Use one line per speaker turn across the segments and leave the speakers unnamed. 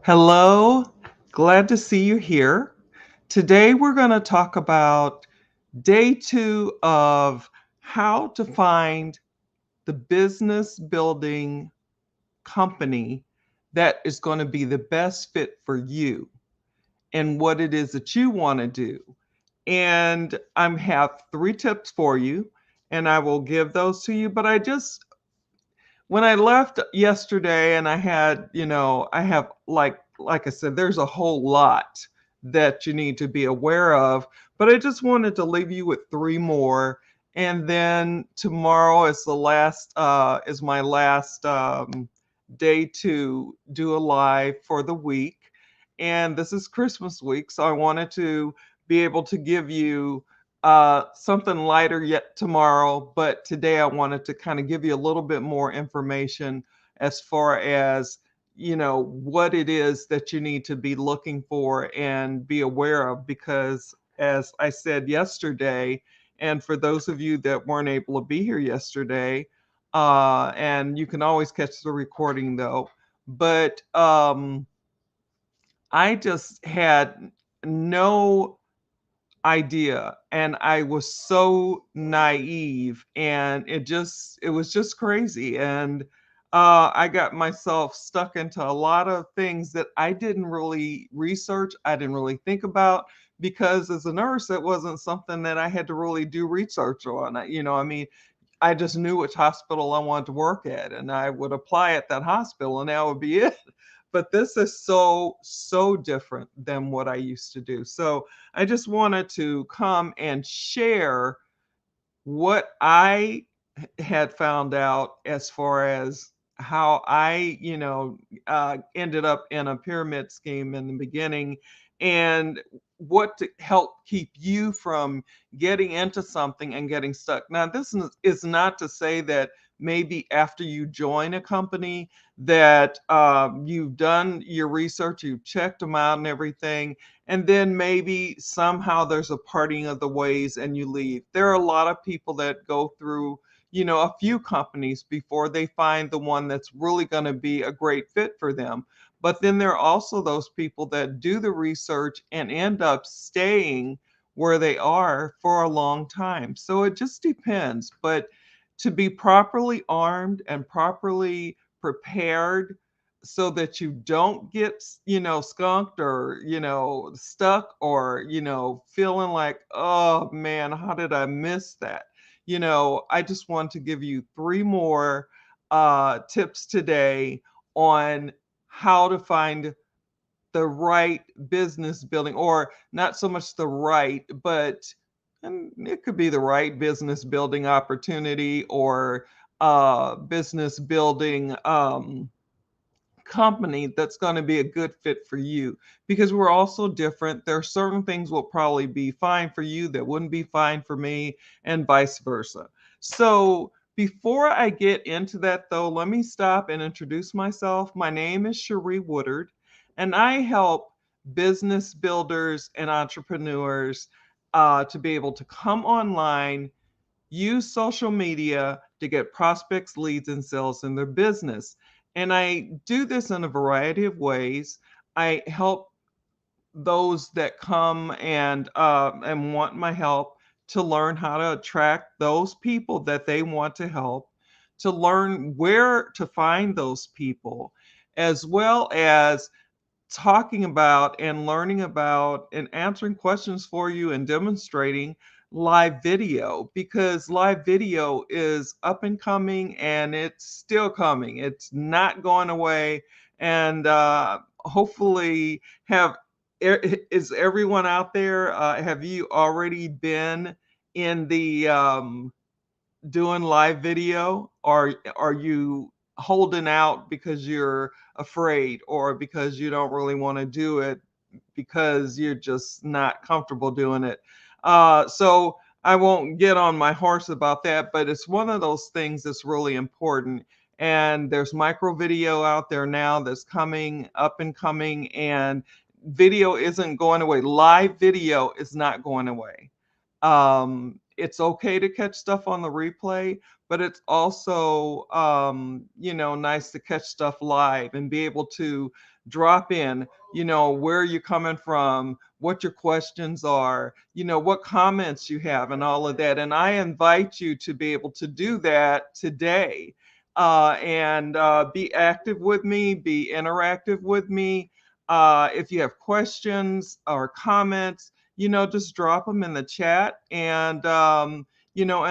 Hello, glad to see you here. Today we're going to talk about day two of how to find the business building company that is going to be the best fit for you and what it is that you want to do. And I have three tips for you, and I will give those to you. But when I left yesterday and I had, I have like I said, there's a whole lot that you need to be aware of, but I just wanted to leave you with three more. And then tomorrow is my last day to do a live for the week. And this is Christmas week, so I wanted to be able to give you something lighter yet tomorrow, but today I wanted to kind of give you a little bit more information as far as what it is that you need to be looking for and be aware of, because as I said yesterday, and for those of you that weren't able to be here yesterday, and you can always catch the recording though, but I just had no idea, and I was so naive, and it was just crazy. And I got myself stuck into a lot of things that I didn't really research, I didn't really think about, because as a nurse it wasn't something that I had to really do research on. I mean, I just knew which hospital I wanted to work at, and I would apply at that hospital, and that would be it. But this is so different than what I used to do. So I just wanted to come and share what I had found out as far as how I, ended up in a pyramid scheme in the beginning, and what to help keep you from getting into something and getting stuck. Now, is not to say that maybe after you join a company that you've done your research, you've checked them out and everything, and then maybe somehow there's a parting of the ways and you leave. There are a lot of people that go through, a few companies before they find the one that's really going to be a great fit for them. But then there are also those people that do the research and end up staying where they are for a long time. So it just depends. But to be properly armed and properly prepared so that you don't get, skunked or, stuck or, feeling like, oh man, how did I miss that? I just want to give you three more tips today on how to find the right business building, or not so much the right, but and it could be the right business building opportunity, or business building company that's going to be a good fit for you, because we're all so different. There are certain things will probably be fine for you that wouldn't be fine for me, and vice versa. So before I get into that though, let me stop and introduce myself. My name is Cherie Woodard, and I help business builders and entrepreneurs to be able to come online, use social media to get prospects, leads, and sales in their business. And I do this in a variety of ways. I help those that come and want my help to learn how to attract those people that they want to help, to learn where to find those people, as well as talking about and learning about and answering questions for you and demonstrating live video, because live video is up and coming and it's still coming. It's not going away. And hopefully, is everyone out there? Have you already been in the doing live video, or are you holding out because you're afraid, or because you don't really want to do it because you're just not comfortable doing it? So I won't get on my horse about that, but it's one of those things that's really important. And there's micro video out there now that's coming up and coming, and video isn't going away. Live video is not going away. It's okay to catch stuff on the replay, but it's also, nice to catch stuff live and be able to drop in, where you're coming from, what your questions are, what comments you have, and all of that. And I invite you to be able to do that today, and be active with me, be interactive with me. If you have questions or comments, just drop them in the chat, and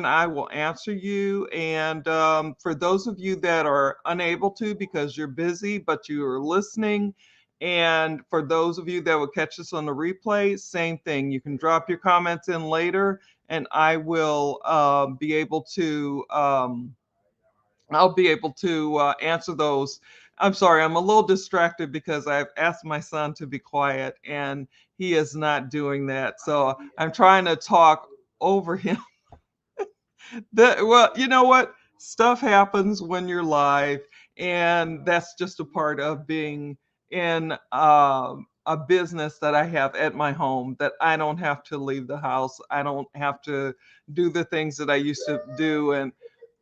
I will answer you. And for those of you that are unable to because you're busy, but you are listening, and for those of you that will catch this on the replay, same thing. You can drop your comments in later, and I will be able to. I'll be able to answer those. I'm sorry, I'm a little distracted because I've asked my son to be quiet and he is not doing that. So I'm trying to talk over him. Well, you know what? Stuff happens when you're live, and that's just a part of being in a business that I have at my home, that I don't have to leave the house. I don't have to do the things that I used to do. And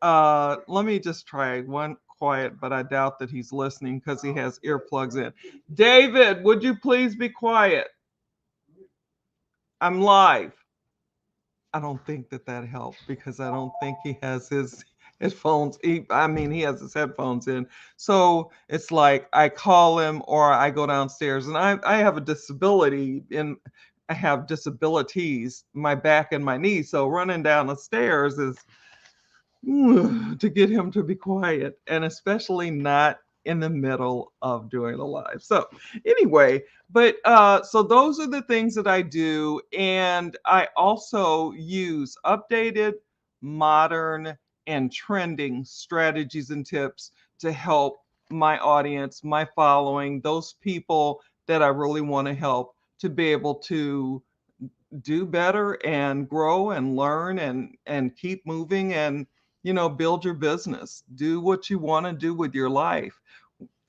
let me just try one quiet, but I doubt that he's listening because he has earplugs in. David, would you please be quiet? I'm live. I don't think that helped because I don't think he has his headphones. He has his headphones in. So it's like I call him or I go downstairs, and I have a disability in. I have disabilities, my back and my knees. So running down the stairs is to get him to be quiet, and especially not in the middle of doing a live. So anyway, but so those are the things that I do, and I also use updated, modern, and trending strategies and tips to help my audience, my following, those people that I really want to help to be able to do better and grow and learn and keep moving, and build your business, do what you want to do with your life.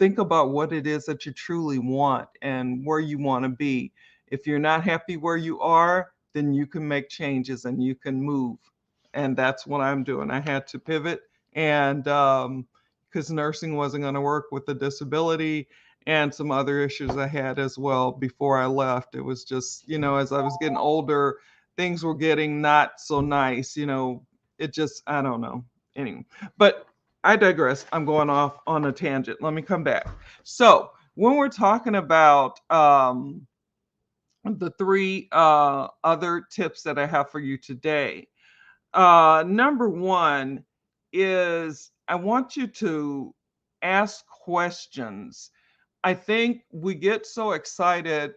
Think about what it is that you truly want and where you want to be. If you're not happy where you are, then you can make changes and you can move. And that's what I'm doing. I had to pivot, and because nursing wasn't going to work with the disability and some other issues I had as well before I left. It was just, as I was getting older, things were getting not so nice. It just, I don't know. Anyway, but I digress. I'm going off on a tangent. Let me come back. So when we're talking about the three other tips that I have for you today, number one is I want you to ask questions. I think we get so excited,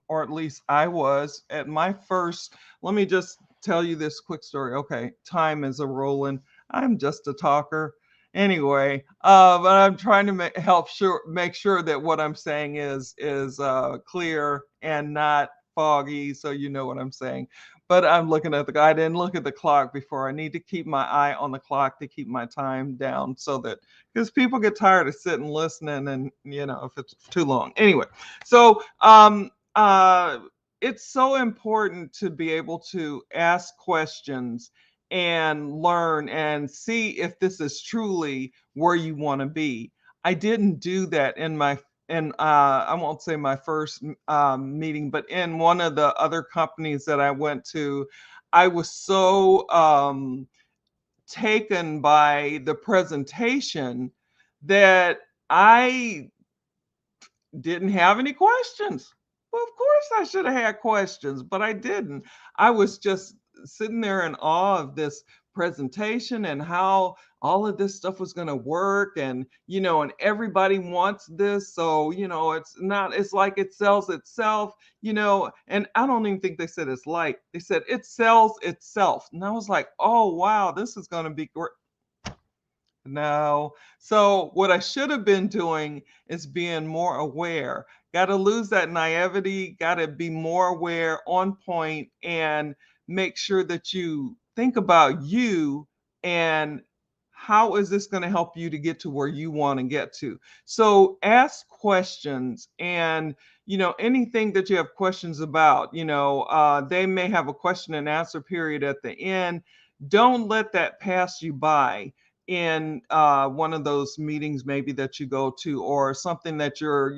or at least I was at my first. Let me just tell you this quick story. Okay, time is a rolling. I'm just a talker. Anyway, but I'm trying to make sure that what I'm saying is clear and not foggy, so you know what I'm saying. But I'm looking at I didn't look at the clock before. I need to keep my eye on the clock to keep my time down, so that because people get tired of sitting listening, and if it's too long. Anyway, so it's so important to be able to ask questions and learn and see if this is truly where you want to be. I didn't do that in my in I won't say my first meeting, but in one of the other companies that I went to, I was so taken by the presentation that I didn't have any questions. Well, of course I should have had questions, but I didn't. I was just sitting there in awe of this presentation and how all of this stuff was going to work, and and everybody wants this, so it's like it sells itself, and I don't even think they said it's like, they said it sells itself, and I was like, oh wow, this is going to be great. No. So what I should have been doing is being more aware. Got to lose that naivety, got to be more aware, on point, and make sure that you think about you and how is this going to help you to get to where you want to get to. So ask questions, and anything that you have questions about, they may have a question and answer period at the end. don't let that pass you by in one of those meetings maybe that you go to, or something that you're,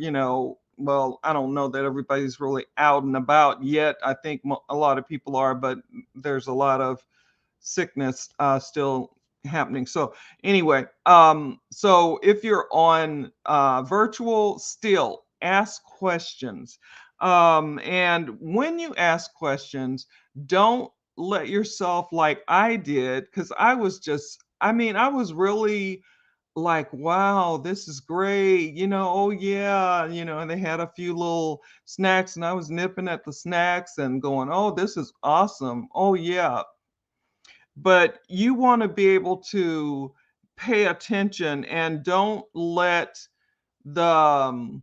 well, I don't know that everybody's really out and about yet. I think a lot of people are, but there's a lot of sickness still happening. So anyway, so if you're on virtual, still ask questions. And when you ask questions, don't let yourself, like I did, because I was just, I mean, I was really like, wow, this is great. Oh yeah, and they had a few little snacks, and I was nipping at the snacks and going, oh, this is awesome. Oh yeah. But you want to be able to pay attention and don't let the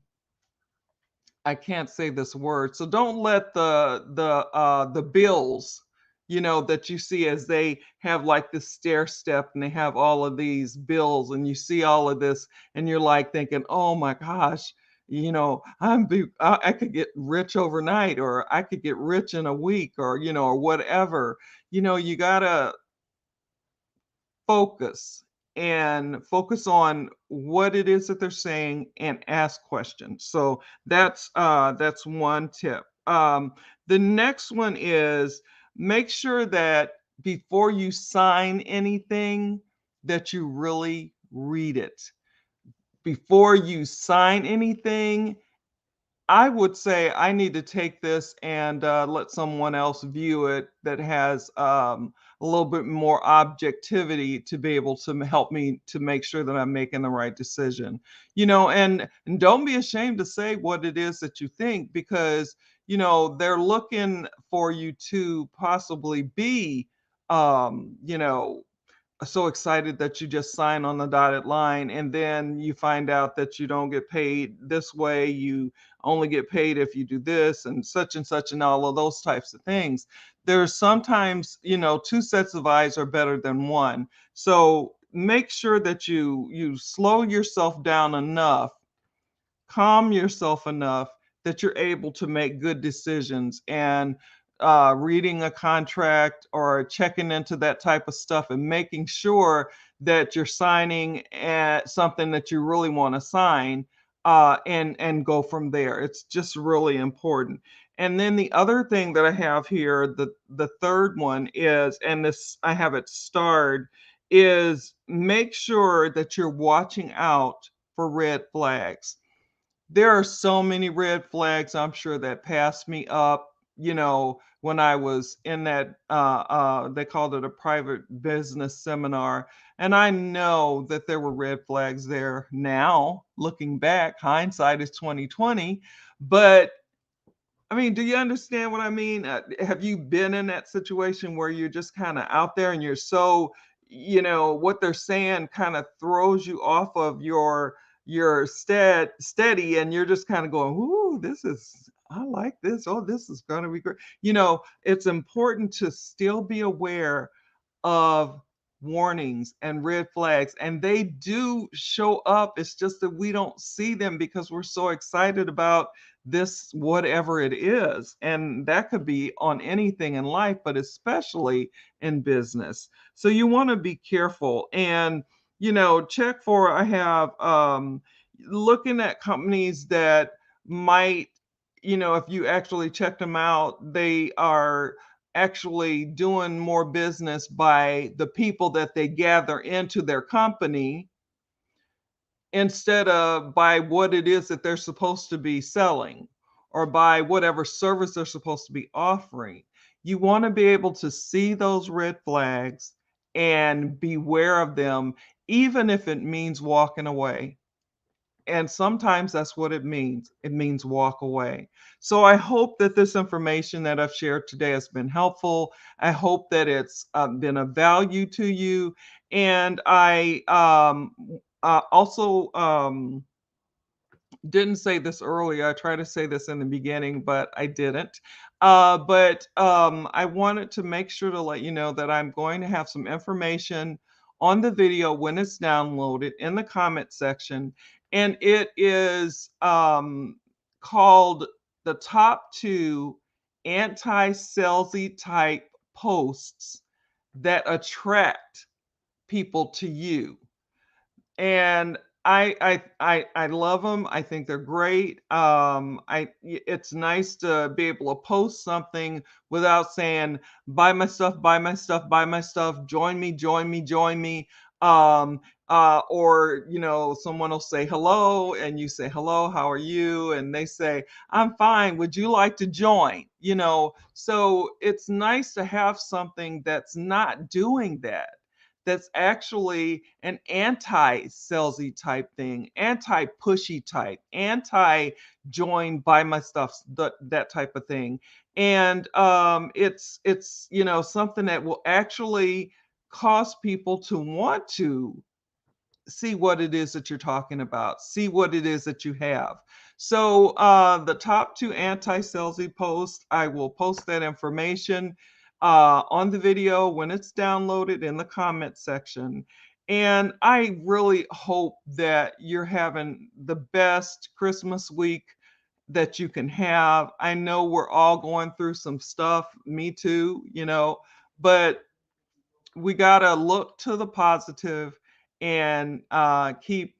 I can't say this word. So don't let the bills, that you see as they have like this stair step and they have all of these bills and you see all of this and you're like thinking, "Oh my gosh, I could get rich overnight, or I could get rich in a week, or or whatever." You got to focus and focus on what it is that they're saying and ask questions. So that's one tip. The next one is, make sure that before you sign anything, that you really read it. Before you sign anything, I would say I need to take this and let someone else view it that has a little bit more objectivity to be able to help me to make sure that I'm making the right decision. And don't be ashamed to say what it is that you think, because they're looking for you to possibly be so excited that you just sign on the dotted line, and then you find out that you don't get paid this way, you only get paid if you do this and such and all of those types of things. There's sometimes, two sets of eyes are better than one. So make sure that you slow yourself down enough, calm yourself enough that you're able to make good decisions. And reading a contract or checking into that type of stuff and making sure that you're signing at something that you really want to sign, and go from there. It's just really important. And then the other thing that I have here, the third one is, and this I have it starred, is make sure that you're watching out for red flags. There are so many red flags, I'm sure, that passed me up, when I was in that, they called it a private business seminar. And I know that there were red flags there. Now, looking back, hindsight is 2020. But I mean, do you understand what I mean? Have you been in that situation where you're just kind of out there and you're so, what they're saying kind of throws you off of your steady, and you're just kind of going, "Ooh, I like this. Oh, this is going to be great." It's important to still be aware of warnings and red flags, and they do show up. It's just that we don't see them because we're so excited about this, whatever it is. And that could be on anything in life, but especially in business. So you want to be careful and, check for, I have, looking at companies that might, if you actually check them out, they are actually doing more business by the people that they gather into their company instead of by what it is that they're supposed to be selling, or by whatever service they're supposed to be offering. You want to be able to see those red flags and beware of them, even if it means walking away. And sometimes that's what it means. It means walk away. So I hope that this information that I've shared today has been helpful. I hope that it's been of value to you. And I also didn't say this earlier. I tried to say this in the beginning, but I didn't. But I wanted to make sure to let you know that I'm going to have some information on the video when it's downloaded in the comment section. And it is called the top two anti-salesy type posts that attract people to you. And I love them. I think they're great. It's nice to be able to post something without saying buy my stuff, buy my stuff, buy my stuff, join me, join me, join me. Um, or someone will say hello, and you say hello, how are you? And they say I'm fine. Would you like to join? So it's nice to have something that's not doing that, that's actually an anti-salesy type thing, anti-pushy type, anti-join buy my stuff, that type of thing. And it's something that will actually cause people to want to see what it is that you're talking about, see what it is that you have. So the top two anti-salesy posts, I will post that information on the video when it's downloaded in the comment section. And I really hope that you're having the best Christmas week that you can have. I know we're all going through some stuff, me too, but we got to look to the positive and keep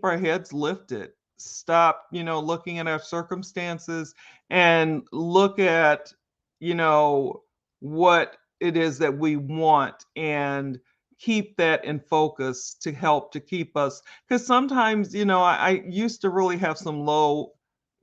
our heads lifted. Stop, looking at our circumstances and look at, you know, what it is that we want, and keep that in focus to help to keep us. Because sometimes, I used to really have some low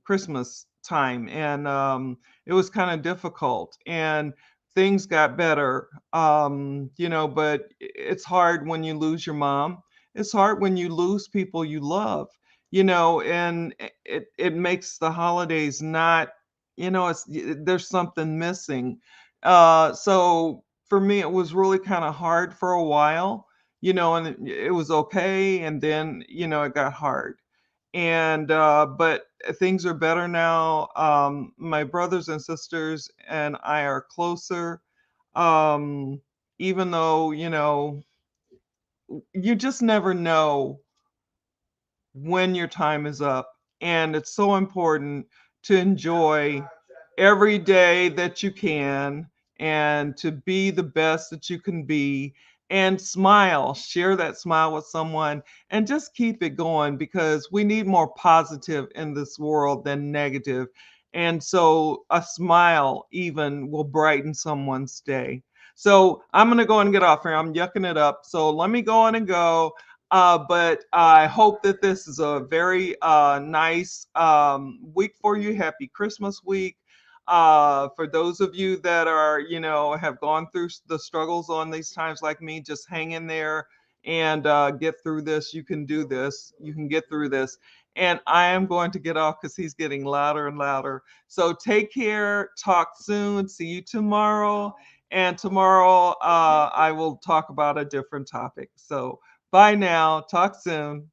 Christmas time, and it was kind of difficult. And things got better, but it's hard when you lose your mom. It's hard when you lose people you love, and it makes the holidays not, there's something missing. So for me, it was really kind of hard for a while, and it was okay, and then it got hard. And but things are better now. My brothers and sisters and I are closer. Um, Even though you just never know when your time is up. And it's so important to enjoy every day that you can, and to be the best that you can be, and smile, share that smile with someone, and just keep it going, because we need more positive in this world than negative. And so a smile even will brighten someone's day. So I'm going to go and get off here. I'm yucking it up. So let me go on and go. But I hope that this is a very nice week for you. Happy Christmas week. For those of you that are, have gone through the struggles on these times like me, just hang in there and get through this. You can do this. You can get through this. And I am going to get off because he's getting louder and louder. So take care. Talk soon. See you tomorrow. And tomorrow I will talk about a different topic. So bye now. Talk soon.